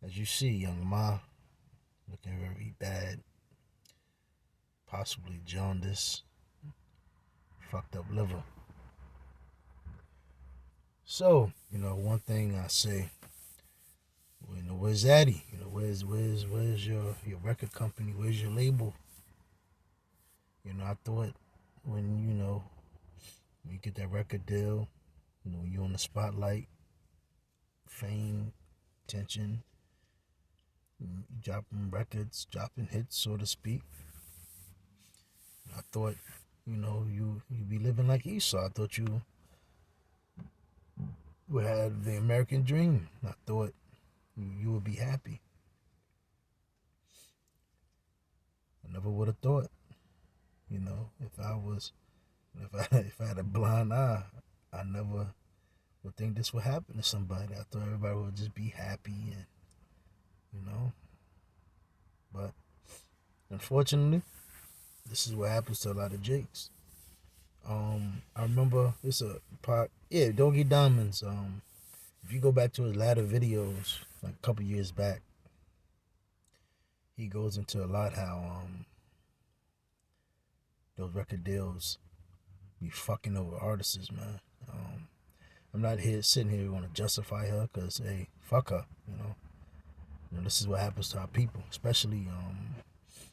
As you see, young Ma looking very bad, possibly jaundice, fucked up liver. So, one thing I say, where's Zaddy? Where's your record company? Where's your label? I thought when you get that record deal, you on the spotlight, fame, attention, dropping records, dropping hits, so to speak. I thought, you be living like Esau. I thought you would have the American dream. I thought you would be happy. I never would have thought, if I had a blind eye, I never would think this would happen to somebody. I thought everybody would just be happy and, but unfortunately, this is what happens to a lot of Jakes. I remember it's a part. Yeah, Doggy Diamonds. If you go back to his latter videos, like a couple years back, he goes into a lot how those record deals be fucking over artists, man. I'm not sitting here want to justify her, cause hey, fuck her, this is what happens to our people, especially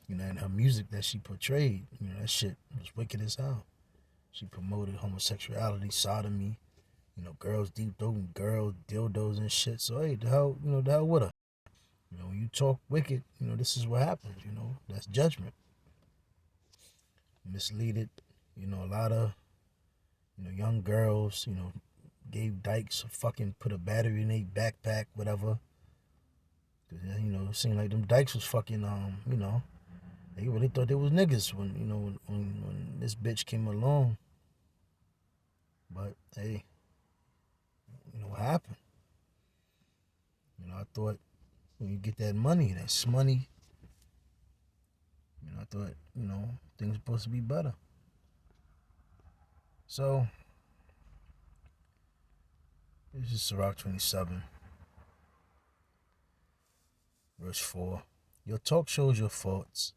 in her music that she portrayed. That shit was wicked as hell. She promoted homosexuality, sodomy, girls deep throating girls, dildos and shit. So hey, the hell with her. When you talk wicked, this is what happens. That's judgment. Misleaded. A lot of young girls, gave dykes fucking put a battery in their backpack, whatever. It seemed like them dykes was fucking they really thought they was niggas when this bitch came along. But hey, what happened? I thought when you get that money, that's money. I thought, things were supposed to be better. So, this is Sirach 27, verse 4. Your talk shows your faults.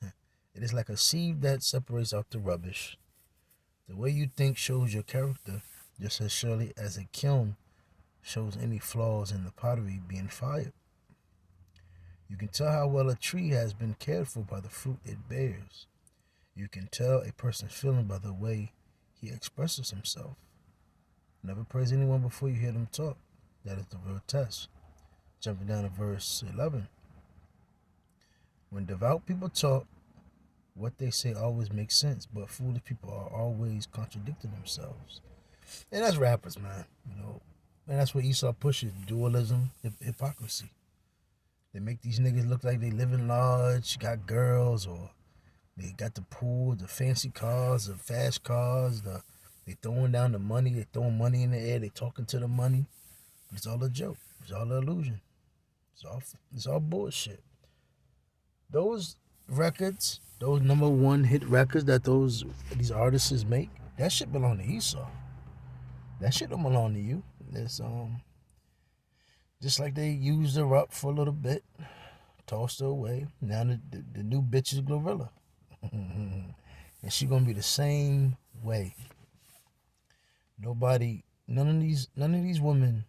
It is like a sieve that separates out the rubbish. The way you think shows your character, just as surely as a kiln shows any flaws in the pottery being fired. You can tell how well a tree has been cared for by the fruit it bears. You can tell a person's feeling by the way he expresses himself. Never praise anyone before you hear them talk. That is the real test. Jumping down to verse 11. When devout people talk, what they say always makes sense, but foolish people are always contradicting themselves. And that's rappers, man. And that's what Esau pushes: dualism, hypocrisy. They make these niggas look like they living large, got girls, or they got the pool, the fancy cars, the fast cars, they throwing down the money, they throwing money in the air, they talking to the money. It's all a joke. It's all an illusion. It's all bullshit. Those records, those number one hit records that these artists make, that shit belong to Esau. That shit don't belong to you. It's just like they used her up for a little bit, tossed her away. Now the new bitch is Glorilla. And she gonna be the same way. None of these women,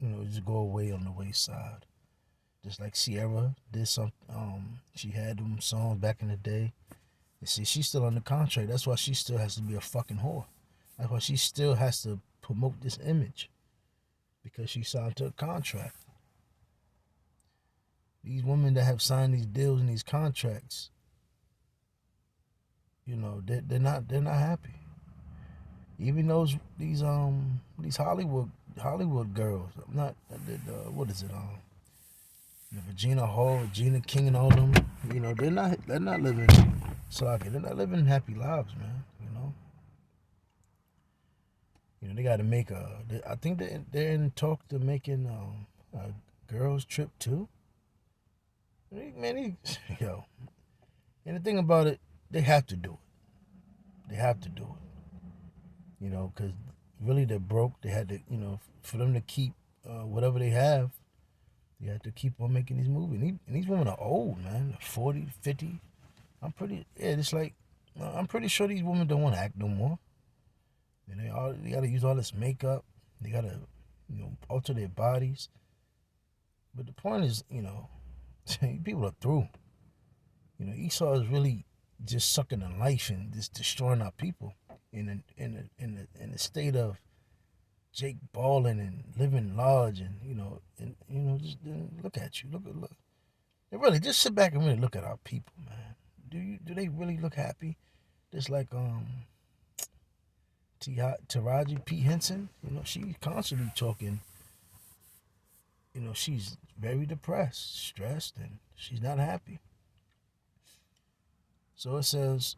just go away on the wayside. Just like Sierra did some, she had them songs back in the day. You see, she's still under contract. That's why she still has to be a fucking whore. That's why she still has to promote this image, because she signed to a contract. These women that have signed these deals and these contracts, they're not happy. Even these Hollywood girls. Not what is it? Regina Hall, Regina King, and all them. They're not living sloppy. They're not living happy lives, man. They got to make I think they're in talk to making a girls trip too. Man, yo. And the thing about it, they have to do it. They have to do it. Because really they're broke. They had to, for them to keep whatever they have, They have to keep on making these movies. And these women are old, man. 40, 50. It's like, I'm pretty sure these women don't want to act no more. And they got to use all this makeup. They got to, alter their bodies. But the point is, people are through. Esau is really just sucking the life and just destroying our people in the state of Jake balling and living large and just look at you, look. And really, just sit back and really look at our people, man. Do they really look happy? Just like Taraji P Henson, she's constantly talking. She's very depressed, stressed, and she's not happy. So it says,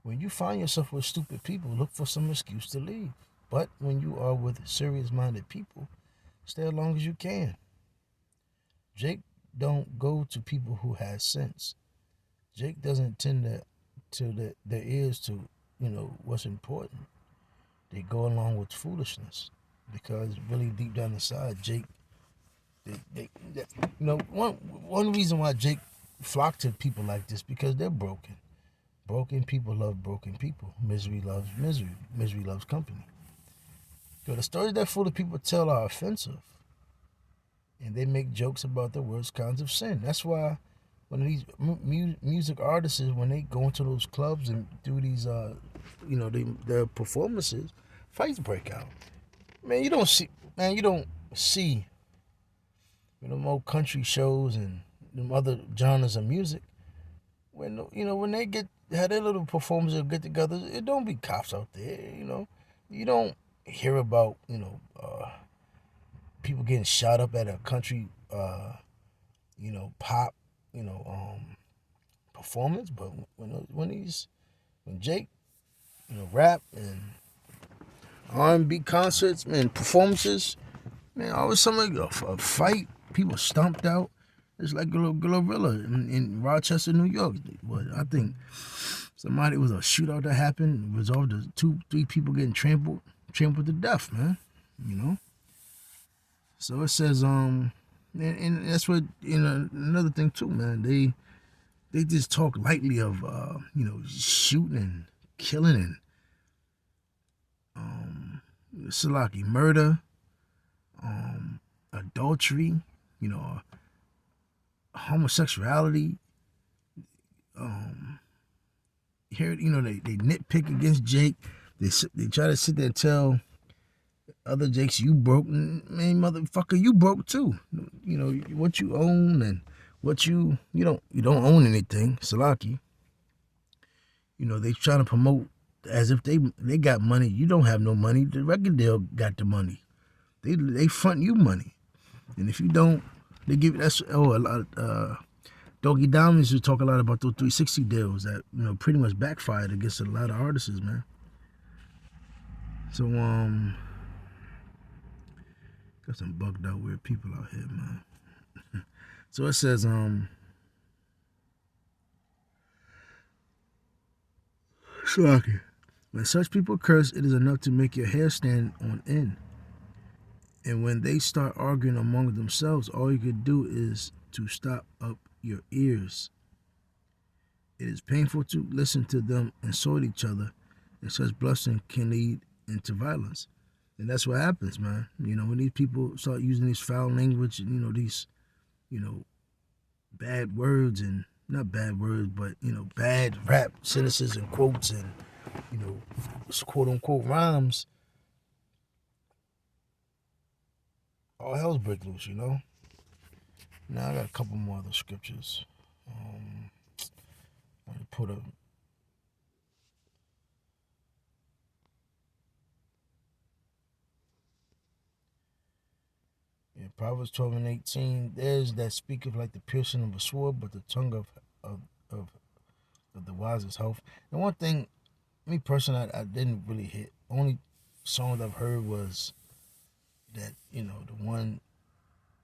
when you find yourself with stupid people, look for some excuse to leave. But when you are with serious-minded people, stay as long as you can. Jake don't go to people who has sense. Jake doesn't tend their ears to, what's important. They go along with foolishness because really deep down inside, Jake, one reason why Jake flocked to people like this because they're broken. Broken people love broken people. Misery loves misery. Misery loves company. So the stories that foolish people tell are offensive. And they make jokes about the worst kinds of sin. That's why when these music artists, when they go into those clubs and do these, their performances, fights break out. Man, you don't see more country shows and them other genres of music. When they have their little performances or get together, it don't be cops out there. You don't hear about people getting shot up at a country pop performance. But when Jake rap and R&B concerts and performances, man, always something like a fight, people stomped out. It's like a little gorilla in Rochester, New York. But I think it was a shootout that happened. It resolved to 2-3 people getting trampled to death, man. So it says, and that's what, another thing too, man. They just talk lightly of, shooting and killing and Salaki murder, adultery, homosexuality. Here, they nitpick against Jake. They try to sit there and tell other Jakes, you broke. Man, motherfucker, you broke too. What you own and what you don't own anything. Salaki. They trying to promote as if they got money. You don't have no money. The record deal got the money. They front you money, and if you don't, they give a lot. Doggy Diamonds was talk a lot about those 360 deals that pretty much backfired against a lot of artists, man. So got some bugged out weird people out here, man. So it says Shlaki. When such people curse, it is enough to make your hair stand on end. And when they start arguing among themselves, all you could do is to stop up your ears. It is painful to listen to them insult each other, and such blustering can lead into violence. And that's what happens, man. When these people start using this foul language and, these, bad words and not bad words, but, bad rap sentences and quotes and, quote unquote rhymes, all hell's break loose, Now I got a couple more other scriptures. I put a Proverbs 12:18. There's that speaketh like the piercing of a sword, but the tongue of the wise is health. And one thing, me personally, I didn't really hit. Only song I've heard was that the one,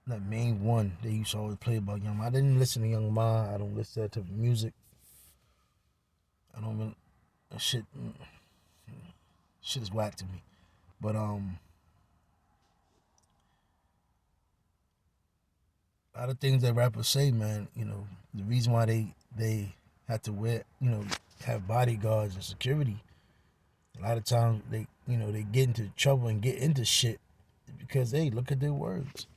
that main one they used to always play about Young Ma. I didn't listen to Young Ma. I don't listen to that type of music. I don't really, shit is whack to me. But A lot of things that rappers say, man, you know, the reason why they have to wear, you know, have bodyguards and security. A lot of times they, you know, they get into trouble and get into shit because they look at their words.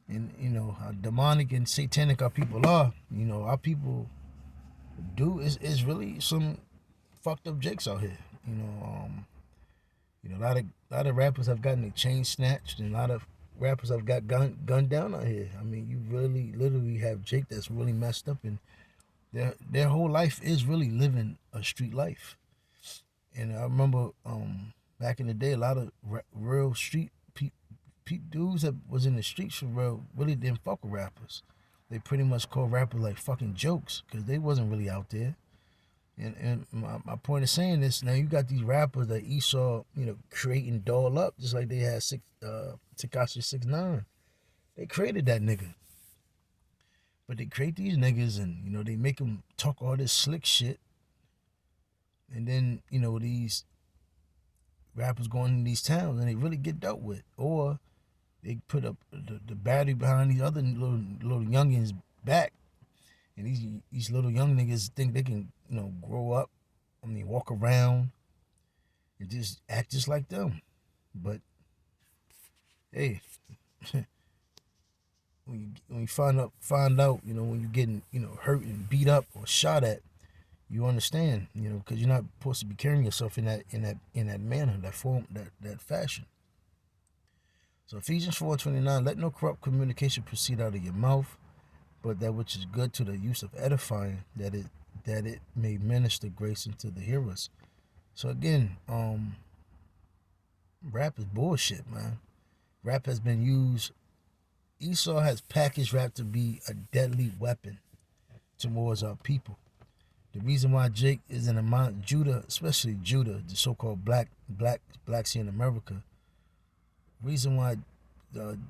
And you know how demonic and satanic our people are. You know, our people do is really some fucked up jakes out here. You know, a lot of rappers have gotten their chains snatched, and a lot of rappers have got gunned down out here. I mean, you really literally have Jake that's really messed up, and their whole life is really living a street life. And I remember back in the day, a lot of real street dudes that was in the streets for real really didn't fuck with rappers. They pretty much called rappers like fucking jokes because they wasn't really out there. And my point of saying this, now you got these rappers that Esau, you know, creating doll up just like they had Tekashi 6ix9ine. They created that nigga. But they create these niggas and, you know, they make them talk all this slick shit. And then, you know, these rappers going in these towns and they really get dealt with. Or they put up the battery behind these other little youngins' back. And these little young niggas think they can, you know, grow up. I mean, walk around and just act just like them. But hey, when you find out, you know, when you're getting, you know, hurt and beat up or shot at, you understand, you know, because you're not supposed to be carrying yourself in that manner, that form, that fashion. So Ephesians 4:29, let no corrupt communication proceed out of your mouth, but that which is good to the use of edifying, that it may minister grace unto the hearers. So again, rap is bullshit, man. Rap has been used. Esau has packaged rap to be a deadly weapon towards our people. The reason why Jake is in the Mount Judah, especially Judah, the so-called blacks here in America. Reason why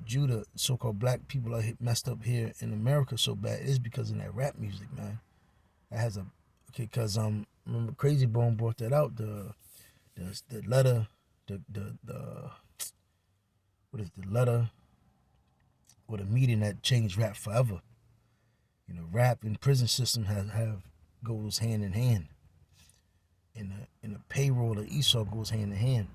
Judah, so-called black people are messed up here in America so bad is because of that rap music, man. That has because remember Crazy Bone brought that out, the letter, the what is the letter or the meeting that changed rap forever. You know, rap and prison system have goes hand in hand. And the payroll of Esau goes hand in hand.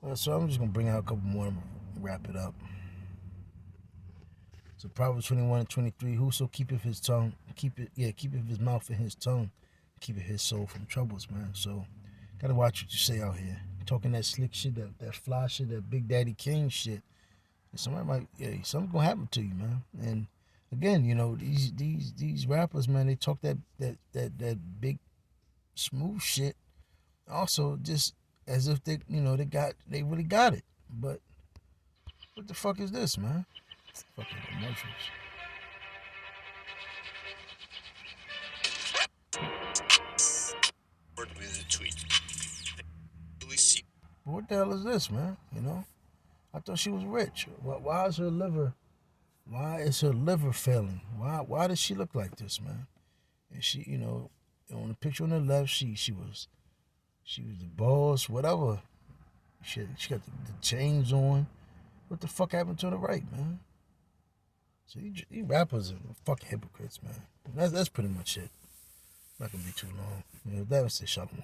Well, so I'm just gonna bring out a couple more and wrap it up. So Proverbs 21:23, whoso keepeth his tongue, keepeth his mouth and his tongue, keepeth his soul from troubles, man. So gotta watch what you say out here. Talking that slick shit, that fly shit, that Big Daddy King shit. And somebody might, something's gonna happen to you, man. And again, you know, these rappers, man, they talk that big smooth shit. Also, just as if they, you know, they really got it. But what the fuck is this, man? Fucking commercials. With a tweet. What the hell is this, man? You know, I thought she was rich. Why is her liver? Why is her liver failing? Why does she look like this, man? And she, you know, on the picture on the left, she was the boss, whatever. She got the chains on. What the fuck happened to the right, man? So these rappers are fucking hypocrites, man. That's pretty much it. Not gonna be too long. You know, that was the shalom.